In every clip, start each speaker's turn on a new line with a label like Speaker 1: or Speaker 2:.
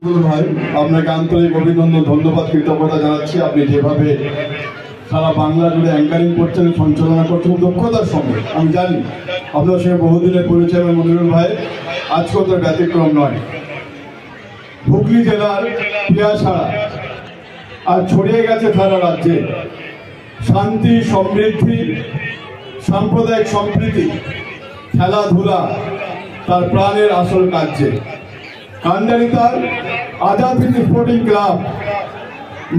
Speaker 1: ভাই আপনাকে আন্তরিক অভিনন্দন ধন্যবাদ কৃতজ্ঞতা জানাচ্ছি। আপনি যেভাবে সারা বাংলা জুড়ে অ্যাঙ্কারিং করছেন সঞ্চালনা করছেন দক্ষতার সঙ্গে, আমি জানি আপনার সঙ্গে বহুদিনের পরিচয় মনিরুল ভাই, আজকেও তার ব্যতিক্রম নয়। হুগলি জেলার পিয়াছাড়া আর ছড়িয়ে গেছে সারা রাজ্যে শান্তি, সমৃদ্ধি, সাম্প্রদায়িক সম্প্রীতি, খেলাধুলা তার প্রাণের আসল কার্যে। কান্ডারিতার আজাদ হিন্দ স্পোর্টিং ক্লাব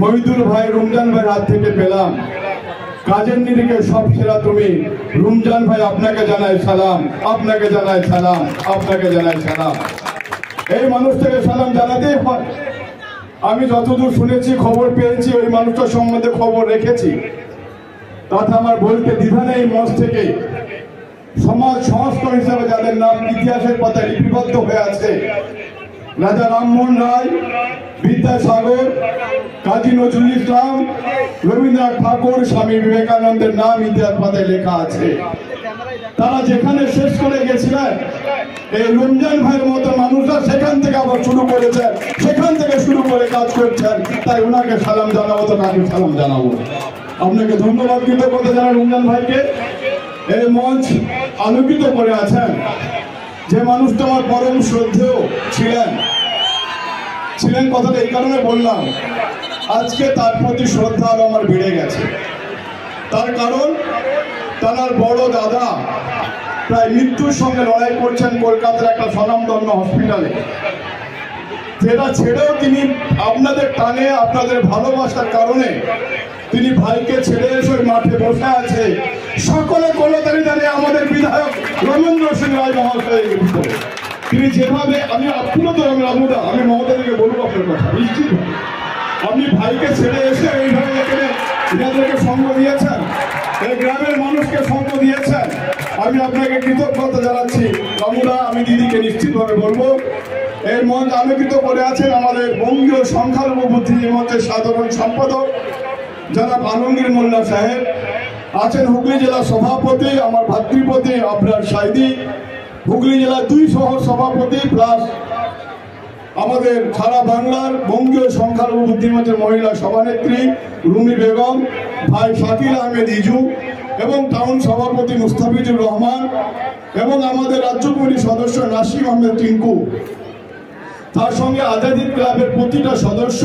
Speaker 1: মহিদুল ভাই, রমজান ভাইয়ের হাত থেকে পেলাম কাজের নিরিখে সব সেরা তুমি। রমজান ভাই আপনাকে জানাই সালাম, আপনাকে জানাই সালাম, আপনাকে জানাই সালাম। এই মানুষটাকে সালাম জানাতেই হয়। আমি যতদূর শুনেছি, খবর পেয়েছি, ওই মানুষটার সম্বন্ধে খবর রেখেছি, তাতে আমার বলতে দ্বিধা নেই। মঞ্চ থেকে সমাজ সংস্কার হিসেবে যাদের নাম ইতিহাসের পাতায় লিপিবদ্ধ হয়ে আছে, রাজা রামমোহন রায়, বিদ্যাসাগর, কাজী নজরুল ইসলাম, রবীন্দ্রনাথ ঠাকুর, স্বামী বিবেকানন্দের নাম ইতিহাস পাতায় লেখা আছে। তারা যেখানে শেষ করে গেছিলেন, এই রমজান ভাইয়ের মতো মানুষরা সেখান থেকে আবার শুরু করেছেন, সেখান থেকে শুরু করে কাজ করছেন। তাই ওনাকে সালাম জানাবো, তো কাকে সালাম জানাবো? আপনাকে ধন্যবাদ কৃতজ্ঞতা জানাই রমজান ভাইকে। এই মঞ্চ আলোকিত করে আছেন যে মানুষটা আমার পরম শ্রদ্ধেয় ছিলেন। কথাটা এই কারণে বললাম, আজকে তার প্রতি শ্রদ্ধা আমার বেড়ে গেছে। তার কারণ তার বড় দাদা প্রায় মৃত্যুর সঙ্গে লড়াই করছেন কলকাতার একটা স্বনামধন্য হসপিটালে। যেটা ছেড়েও তিনি আপনাদের টানে, আপনাদের ভালোবাসার কারণে তিনি ভাইকে ছেড়ে এসে মাঠে বসে আছে। সকলে কলকাতারি জানে আমাদের বিধায়ক রমেন্দ্র সিং রায় মহাশয়। তিনি যেভাবে, আমি আপ্লুত রামুদা, আমি মমতাদিকে বলবো আপনার কথা, নিশ্চিত আপনি ভাইকে ছেড়ে এসে এইভাবে এনাদেরকে সঙ্গ দিয়েছেন, এই গ্রামের মানুষকে সঙ্গ দিয়েছেন। আমি আপনাকে কৃতজ্ঞতা জানাচ্ছি রামুদা। আমি দিদিকে নিশ্চিতভাবে বলবো, এর মঞ্চ আলোকিত করে আছেন আমাদের বঙ্গীয় সংখ্যালঘু বুদ্ধিজীবী মঞ্চের সাধারণ সম্পাদক জনাব আলমগীর মোল্লা সাহেব, আছেন হুগলি জেলা সভাপতি আমার ভাতৃপতি আবরার সাইদি, হুগলি জেলার 2 সহ সভাপতি প্লাস আমাদের সারা বাংলার বঙ্গীয় সংখ্যালঘু বুদ্ধিজীবী মঞ্চের মহিলা সভানেত্রী রুমি বেগম, ভাই শাকিল আহমেদ ইজু এবং টাউন সভাপতি মুস্তাফিজুর রহমান এবং আমাদের রাজ্য কমিটির সদস্য নাসিম আহমেদ টিঙ্কু, তার সঙ্গে আজাদি ক্লাবের প্রতিটা সদস্য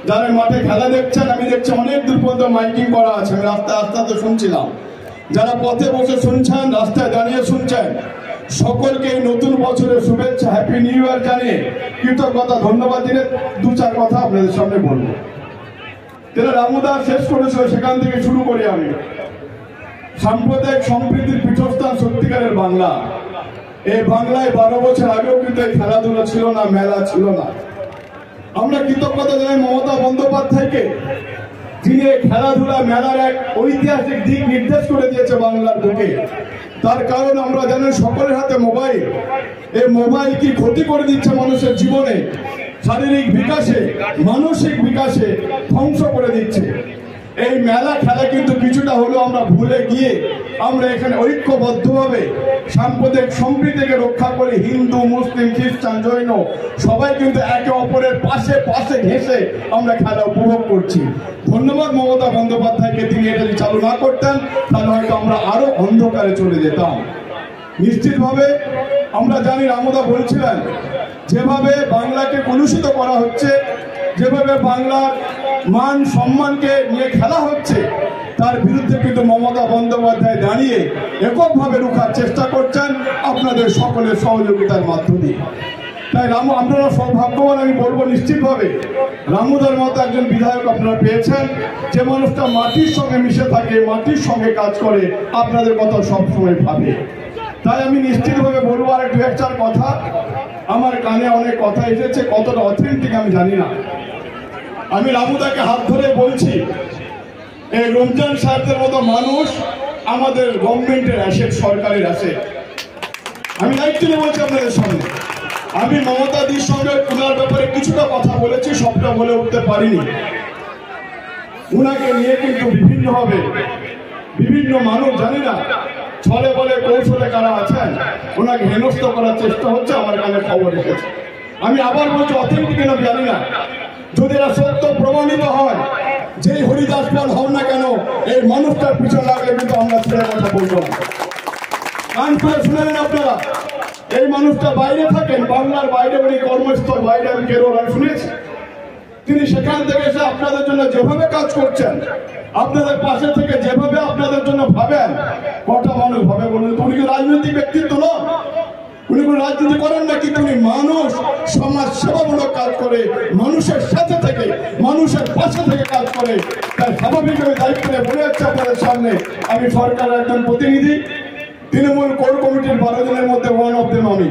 Speaker 1: যারা মাঠে খেলা দেখছেন। আমি দেখছি অনেক দূর পর্যন্ত মাইকিং করা আছে, আমি রাস্তায় আস্তে আস্তে শুনছিলাম। যারা পথে বসে শুনছেন, রাস্তায় দাঁড়িয়ে শুনছেন, সকলকে এই নতুন বছরের শুভেচ্ছা, হ্যাপি নিউ ইয়ার জানিয়ে কৃতজ্ঞতা ধন্যবাদ দিলে 2-4 কথা আপনাদের সামনে বলবো। যেটা রামুদা শেষ করেছিল সেখান থেকে শুরু করি আমি। সাম্প্রদায়িক সম্প্রীতির পীঠস্থান সত্যিকারের বাংলা। এই বাংলায় 12 বছর আগেও কিন্তু এই খেলাধুলা ছিল না, মেলা ছিল না। আমরা কৃতজ্ঞতা জানাই মমতা বন্দ্যোপাধ্যায়কে, যিনি খেলাধুলা মেলার এক ঐতিহাসিক দিক নির্দেশ করে দিয়েছে বাংলার বুকে। তার কারণ আমরা জানেন সকলের হাতে মোবাইল। এই মোবাইল কি ক্ষতি করে দিচ্ছে মানুষের জীবনে, শারীরিক বিকাশে, মানসিক বিকাশে ধ্বংস করে দিচ্ছে। এই মেলা খেলা কিন্তু কিছুটা হলেও আমরা ভুলে গিয়ে আমরা এখানে ঐক্যবদ্ধভাবে সাম্প্রদায়িক সম্প্রীতিকে রক্ষা করে হিন্দু, মুসলিম, খ্রিস্টান, জৈন সবাই কিন্তু একে অপরের পাশে পাশে ঘেঁষে আমরা খেলা উপভোগ করছি। ধন্যবাদ মমতা বন্দ্যোপাধ্যায়কে, তিনি এটা যদি চালু না করতেন তাহলে হয়তো আমরা আরো অন্ধকারে চলে যেতাম। নিশ্চিতভাবে আমরা জানি, রামুদা বলছিলেন যেভাবে বাংলাকে কলুষিত করা হচ্ছে, যেভাবে বাংলার মান সম্মানকে নিয়ে খেলা হচ্ছে, তার বিরুদ্ধে কিন্তু মমতা বন্দ্যোপাধ্যায় দাঁড়িয়ে এককভাবে রুখার চেষ্টা করছেন আপনাদের সকলের সহযোগিতার মাধ্যমে। তাই আপনারা সৌভাগ্যবান, আমি বলবো নিশ্চিতভাবে রামুদার মতো একজন বিধায়ক আপনারা পেয়েছেন, যে মানুষটা মাটির সঙ্গে মিশে থাকে, মাটির সঙ্গে কাজ করে, আপনাদের কথা সবসময় ভাবে। তাই আমি নিশ্চিতভাবে বলবো আর 2-4 কথা। আমার কানে অনেক কথা এসেছে, কতটা অথেন্টিক আমি জানি না। আমি রামুদাকে হাত ধরে বলছি, এই রমজান সাহেবদের মতো মানুষ আমাদের গভর্নমেন্টের অ্যাসেট, সরকারের অ্যাসেট। আমি দায়িত্ব নিয়ে বলছি আপনাদের সামনে। আমি মমতাদির সঙ্গে ওনার ব্যাপারে কিছুটা কথা বলেছি, সবটা বলে উঠতে পারিনি। ওনাকে নিয়ে কিন্তু বিভিন্নভাবে বিভিন্ন মানুষ, জানি না ছলে বলে কৌশলে কারা আছেন, ওনাকে হেনস্থ করার চেষ্টা হচ্ছে, আমার কানে খবর এসেছে। আমি আবার বলছি, অথেন্টিক যদি এরা সত্য প্রমাণিত হয়, যেই হরিদাস পাল হন না কেন, এই মানুষটার পিছনে লাগলে কিন্তু আমরা ছেড়ে কথা বলবো না। কান খুলে শুনে নেন আপনারা, এই মানুষটা বাইরে থাকেন, বাংলার বাইরে, উনি কর্মস্থল বাইরে, আমি কেরল আমি শুনেছি। তিনি সেখান থেকে এসে আপনাদের জন্য যেভাবে কাজ করছেন, আপনাদের পাশে থেকে যেভাবে আপনাদের জন্য ভাবেন, কটা মানুষ ভাবে বলুন? উনি কি রাজনৈতিক ব্যক্তিত্ব নন? উনি কোনো রাজনীতি করেন না, কিন্তু উনি মানুষ, সমাজ সেবামূলক কাজ করে, মানুষের সাথে থেকে, মানুষের পাশে থেকে কাজ করে। তাই স্বাভাবিকভাবে দায়িত্ব নিয়ে বলে যাচ্ছে আপনাদের সামনে, আমি সরকারের একজন প্রতিনিধি, তৃণমূল কোর কমিটির 12 জনের মধ্যে ওয়ান অফ দেম আমি।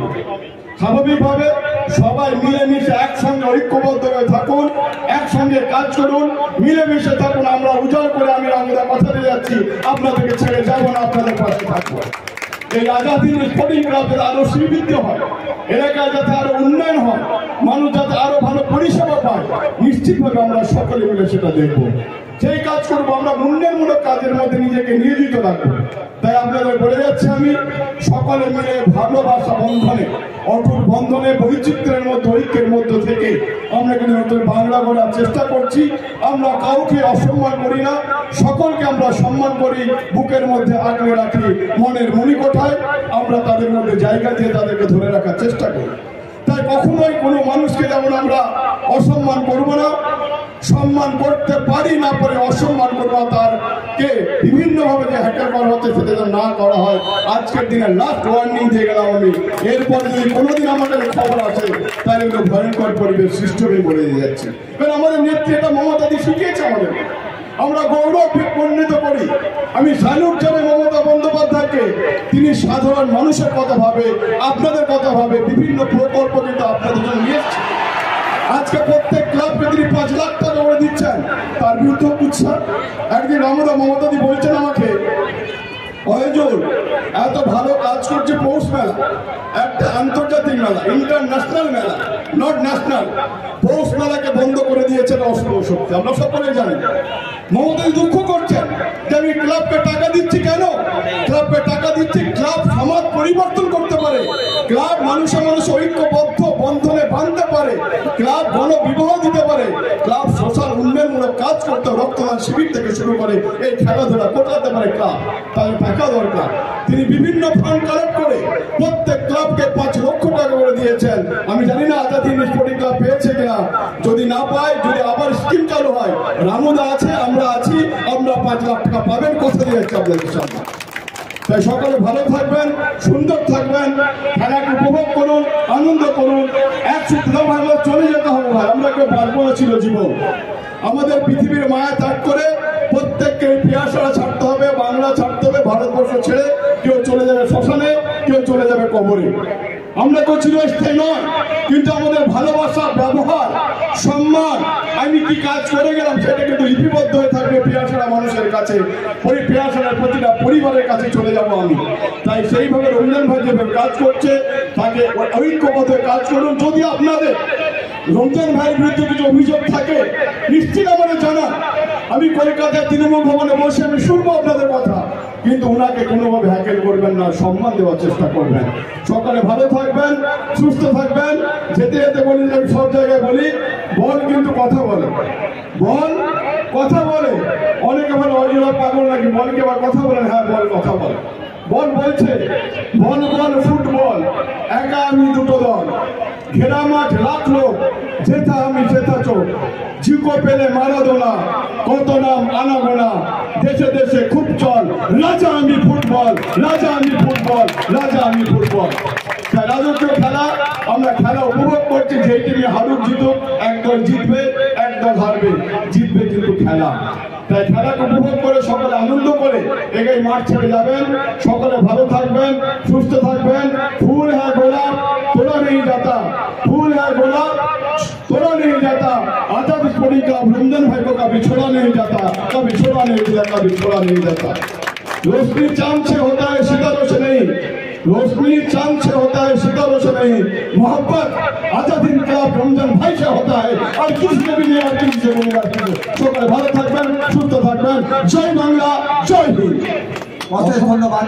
Speaker 1: স্বাভাবিকভাবে সবাই মিলেমিশে একসঙ্গে ঐক্যবদ্ধ হয়ে থাকুন, একসঙ্গে কাজ করুন, মিলেমিশে থাকুন। আমরা উজাড় করে আমি রামুদা কথা দিয়ে যাচ্ছি, আপনাদেরকে ছেড়ে যাবো না, আপনাদের পাশে থাকবো। এই আজাদী স্পোর্টিং ক্লাব যাতে আরো শ্রীবৃদ্ধি হয়, এলাকায় যাতে আরো উন্নয়ন হয়, মানুষ যাতে আরো ভালো পরিষেবা পায়, নিশ্চিতভাবে আমরা সকলে মিলে সেটা দেখবো, সেই কাজ করবো। আমরা উন্নয়নমূলক কাজের মধ্যে নিজেকে নিয়োজিত রাখবো। তাই আপনাদের বলে যাচ্ছি আমি, সকলে মিলে ভালোবাসা বন্ধনে, অটুট বন্ধনে, বৈচিত্র্যের মধ্যে, ঐক্যের মধ্যে থেকে আমরা কিন্তু নতুন বাংলা গড়ার চেষ্টা করছি। আমরা কাউকে অসম্মান করি না, সকলকে আমরা সম্মান করি, বুকের মধ্যে আগলে রাখি, মনের মণিকোঠায় আমরা তাদের মধ্যে জায়গা দিয়ে তাদেরকে ধরে রাখার চেষ্টা করি। তাই কখনোই কোনো মানুষকে যেমন আমরা অসম্মান করবো না, সম্মান করতে পারি না পরে অসম্মান করবো, তারকে বিভিন্নভাবে যে হ্যাকেল করা হচ্ছে সেটা যেন না করা হয়। আজকের দিনে লাস্ট ওয়ার্নিং দিয়ে গেলাম আমি, এরপর যদি কোনোদিন আমাদের খবর আছে তাহলে কিন্তু ভয়ঙ্কর পরিবেশ সৃষ্টি হয়ে বলে দিয়ে যাচ্ছে। কারণ আমাদের নেত্রী এটা মমতাদি শিখিয়েছে আমাদের, আমরা গৌরব উন্নীত করি। আমি স্যালুট জানাই মমতা বন্দ্যোপাধ্যায়কে, তিনি সাধারণ মানুষের কথা ভাবে, আপনাদের কথা ভাবে, বিভিন্ন প্রকল্প কিন্তু আপনাদের জন্য নিয়ে এসছে। আজকে প্রত্যেক ক্লাবকে তিনি 5 লাখ টাকা করে দিচ্ছেন, তার বিরুদ্ধে উৎসাহ। একদিন রামুদা মমতাদি বলছেন আমাকে, অয়জুল এত ভালো কাজ করছে, পৌষ মেলা একটা আন্তর্জাতিক মেলা, ইন্টারন্যাশনাল মেলা, নট ন্যাশনাল, পৌষ মেলাকে বন্ধ করে দিয়েছেন অশুভ শক্তি। আমরা সকলে জানি মমতাদি দুঃখ করছেন যে আমি ক্লাবকে টাকা দিচ্ছি। কেন ক্লাবকে টাকা দিচ্ছি? ক্লাব সমাজ পরিবর্তন করতে পারে, ক্লাব মানুষে মানুষ ঐক্যবদ্ধ বন্ধনে বাঁধতে পারে, ক্লাব গণবিবাহ দিতে পারে, ক্লাব সোশ্যাল উন্নয়নমূলক কাজ করতে, রক্তদান শিবির থেকে শুরু করে এই খেলাধুলা করতে পারে ক্লাব। তাদের টাকা দরকার। তিনি বিভিন্ন ফান্ড কালেক্ট করে প্রত্যেক ক্লাবকে 5 লক্ষ টাকা করে দিয়েছেন। আমি জানি না আজাদী স্পোর্টিং ক্লাব পেয়েছে কিনা, যদি না পায়, যদি আবার স্কিম চালু হয়, রামুদা আছে, আমরা আছি, আমরা 5 লাখ টাকা পাবেন, কথা দিয়েছি আপনাদের সামনে। তাই সকলে ভালো থাকবেন, সুন্দর থাকবেন, খেলাকে উপভোগ করুন, আনন্দ করুন। এক সূত্রভাবে চলে যেতে হবে ভাই, আমরা কেউ পারবো না, ছিল জীবন। আমাদের পৃথিবীর মায়া ত্যাগ করে প্রত্যেককে পিয়াসারা ছাড়তে হবে, বাংলা ছাড়তে হবে, ভারতবর্ষ ছেড়ে কেউ চলে যাবে শ্মশানে, কেউ চলে যাবে কবরে। আমরা কেউ চিরস্থায়ী নয়, কিন্তু আমাদের ভালোবাসা, ব্যবহার, সম্মান, আমি কি কাজ করে গেলাম সেটা কিন্তু লিপিবদ্ধ হয়ে থাকবে পিয়াসারা মানুষের কাছে, ওই পিয়াসারার প্রতিটা পরিবারের কাছে চলে যাব আমি। তাই সেইভাবে রঞ্জন ভাই যেভাবে কাজ করছে তাকে ঐক্যবদ্ধ কাজ করুন। যদি আপনাদের রঞ্জন ভাইয়ের বিরুদ্ধে কিছু অভিযোগ থাকে নিশ্চিত আমাদের জানান, আমি কলকাতায় তৃণমূল ভবনে বসে আমি শুনবো আপনাদের কথা, কিন্তু ওনাকে কোনোভাবে হ্যাকেল করবেন না, সম্মান দেওয়ার চেষ্টা করবেন। সকালে ভালো থাকবেন, সুস্থ থাকবেন। যেতে যেতে বলি, আমি সব জায়গায় বলি, বল কিন্তু কথা বলে, বল কথা বলে। অনেকে বলে অজয় পাগল নাকি, বলকে আবার কথা বলেন। হ্যাঁ, বল কথা বলে, বল বলছে, বল বল ফুটবল, একা আমি দুটো দল, ঘেরা মাঠ লাখ লোক, জেতা আমি জেতা চোখ, জিকো পেলে মারাদোনা, কত নাম আনাগোনা, দেশে দেশে খুব চল, রাজা আমি ফুটবল, রাজা আমি ফুটবল, রাজা আমি ফুটবল। রাজকীয় খেলা, আমরা খেলা উপভোগ করছি। যেই টিমে হারুক জিতুক, একদল জিতবে, একদল হারবে, জিতবে কিন্তু খেলা। তাই খেলাকে উপভোগ করে সকলে আনন্দ করে এগিয়ে মাঠ ছেড়ে যাবেন। সকলে ভালো থাকবেন, সুস্থ থাকবেন। ফুল হ্যাঁ গোলাপ তোরা নেই যাতা, फूल है गुलाब तोड़ा नहीं जाता। आजाद स्पोर्टिंग क्लब रंजन भाई को कभी छोड़ा नहीं जाता, कभी छोड़ा नहीं जाता, कभी छोड़ा नहीं जाता। रोशनी चांद से होता है, सितारों से नहीं। रोशनी चांद से होता है, सितारों से नहीं। मोहब्बत आजाद क्लब रंजन भाई से होता है, और किसने भी नहीं, और किसी से बोलेगा। সকলে ভালো থাকবেন, সুস্থ থাকবেন। জয় বাংলা, জয় হিন্দ।
Speaker 2: অশেষ ধন্যবাদ।